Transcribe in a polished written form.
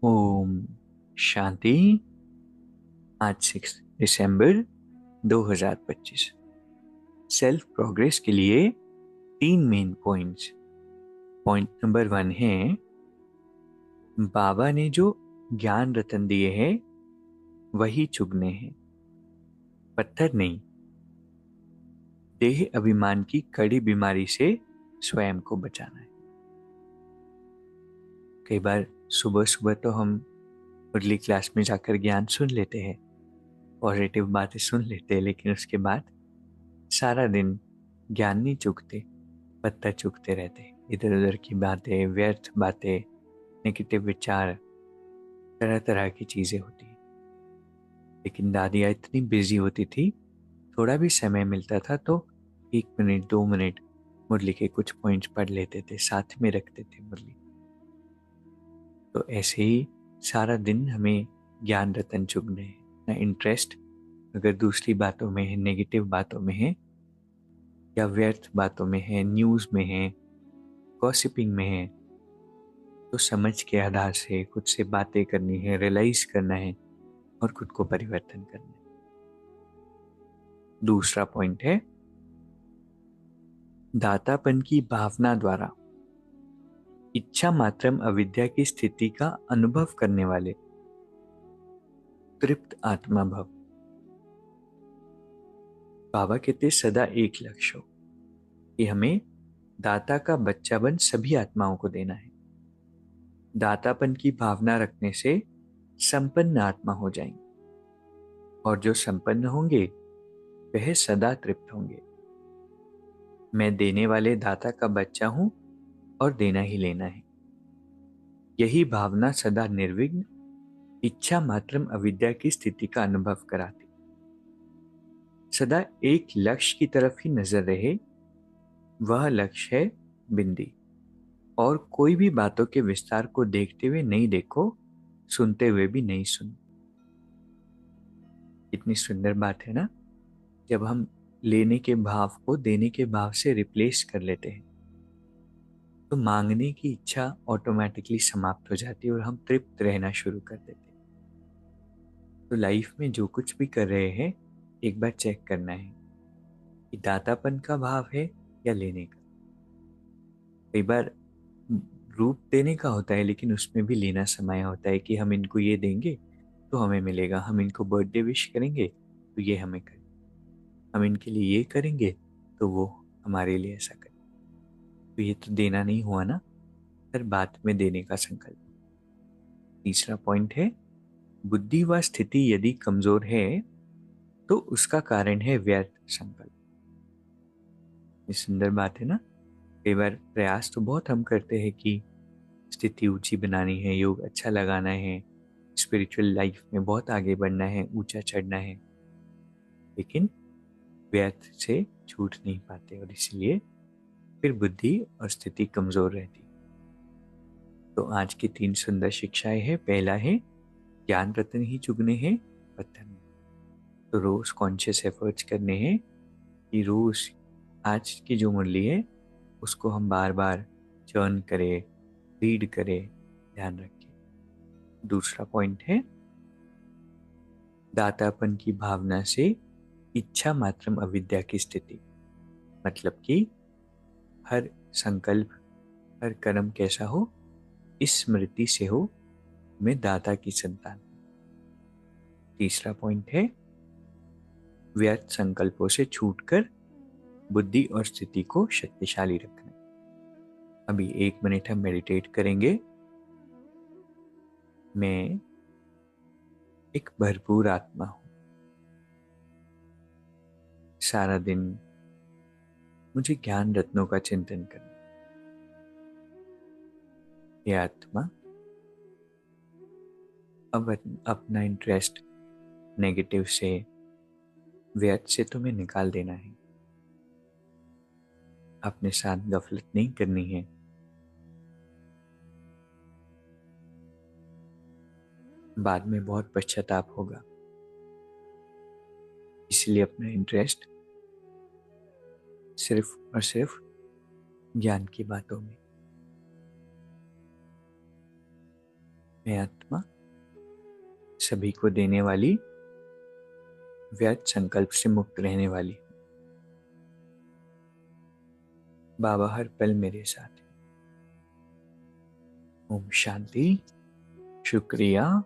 ओम शांति। आज 6 दिसंबर 2025। Self progress के लिए 3 मेन पॉइंट्स। पॉइंट नंबर 1 है, बाबा ने जो ज्ञान रतन दिए हैं वही चुगने हैं, पत्थर नहीं। देह अभिमान की कड़ी बीमारी से स्वयं को बचाना है। कई बार सुबह सुबह तो हम अगली क्लास में जाकर ज्ञान सुन लेते हैं, पॉजिटिव बातें सुन लेते हैं, लेकिन उसके बाद सारा दिन ज्ञान नहीं चुगते, पत्थर चुगते रहते। इधर उधर की बातें, व्यर्थ बातें, नेगेटिव विचार, तरह तरह की चीजें होती हैं। लेकिन दादियाँ इतनी बिजी होती थी, थोड़ा भी समय मिलता था तो 1 मिनट 2 मिनट मुरली के कुछ पॉइंट्स पढ़ लेते थे, साथ में रखते थे मुरली। तो ऐसे ही सारा दिन हमें ज्ञान रतन चुगने हैं। ना इंटरेस्ट अगर दूसरी बातों में है, नेगेटिव बातों में है या व्यर्थ बातों में है, न्यूज़ में है, गॉसिपिंग में है, तो समझ के आधार से खुद से बातें करनी है, रियलाइज करना है और खुद को परिवर्तन करना है। दूसरा पॉइंट है, दातापन की भावना द्वारा इच्छा मात्रम अविद्या की स्थिति का अनुभव करने वाले तृप्त आत्मा भव। बाबा कहते सदा एक लक्ष्य हो कि हमें दाता का बच्चा बन सभी आत्माओं को देना है। दातापन की भावना रखने से संपन्न आत्मा हो जाएंगे, और जो संपन्न होंगे वह सदा तृप्त होंगे। मैं देने वाले दाता का बच्चा हूं और देना ही लेना है। यही भावना सदा निर्विघ्न इच्छा मात्रम अविद्या की स्थिति का अनुभव कराती। सदा एक लक्ष्य की तरफ ही नजर रहे, वह लक्ष्य है बिंदी। और कोई भी बातों के विस्तार को देखते हुए नहीं देखो, सुनते हुए भी नहीं सुनो। कितनी सुंदर बात है ना, जब हम लेने के भाव को देने के भाव से रिप्लेस कर लेते हैं तो मांगने की इच्छा ऑटोमेटिकली समाप्त हो जाती है और हम तृप्त रहना शुरू कर देते हैं। तो लाइफ में जो कुछ भी कर रहे हैं, एक बार चेक करना है कि दातापन का भाव है या लेने का। कई बार रूप देने का होता है, लेकिन उसमें भी लेना समाया होता है कि हम इनको ये देंगे तो हमें मिलेगा, हम इनको बर्थडे विश करेंगे तो ये हमें करें, हम इनके लिए ये करेंगे तो वो हमारे लिए ऐसा करें। तो ये तो देना नहीं हुआ ना, हर बात में देने का संकल्प। तीसरा पॉइंट है, बुद्धि व स्थिति यदि कमजोर है तो उसका कारण है व्यर्थ संकल्प। ये सुंदर बात है ना। कई बार प्रयास तो बहुत हम करते हैं कि स्थिति ऊंची बनानी है, योग अच्छा लगाना है, स्पिरिचुअल लाइफ में बहुत आगे बढ़ना है, ऊंचा चढ़ना है, लेकिन व्यर्थ से छूट नहीं पाते और इसलिए फिर बुद्धि और स्थिति कमजोर रहती। तो आज की 3 सुंदर शिक्षाएं हैं। पहला है, ज्ञान रत्न ही चुगने हैं, पत्थर नहीं। तो रोज कॉन्शियस एफर्ट्स करने हैं कि रोज आज की जो मुरली है उसको हम बार बार चर्न करें, रीड करें, ध्यान रखें। दूसरा पॉइंट है, दातापन की भावना से इच्छा मात्रम अविद्या की स्थिति। मतलब कि हर संकल्प, हर कर्म कैसा हो, इस स्मृति से हो मैं दाता की संतान। तीसरा पॉइंट है, व्यर्थ संकल्पों से छूटकर बुद्धि और स्थिति को शक्तिशाली रखना। अभी 1 मिनट हम मेडिटेट करेंगे। मैं एक भरपूर आत्मा हूं। सारा दिन मुझे ज्ञान रत्नों का चिंतन करना। ये आत्मा अब अपना इंटरेस्ट नेगेटिव से, व्यर्थ से तुम्हें निकाल देना है। अपने साथ गफलत नहीं करनी है। बाद में बहुत पश्चाताप होगा। इसलिए अपना इंटरेस्ट सिर्फ और सिर्फ ज्ञान की बातों में। मैं आत्मा सभी को देने वाली, व्यर्थ संकल्प से मुक्त रहने वाली। बाबा हर पल मेरे साथ है। ओम शांति। शुक्रिया।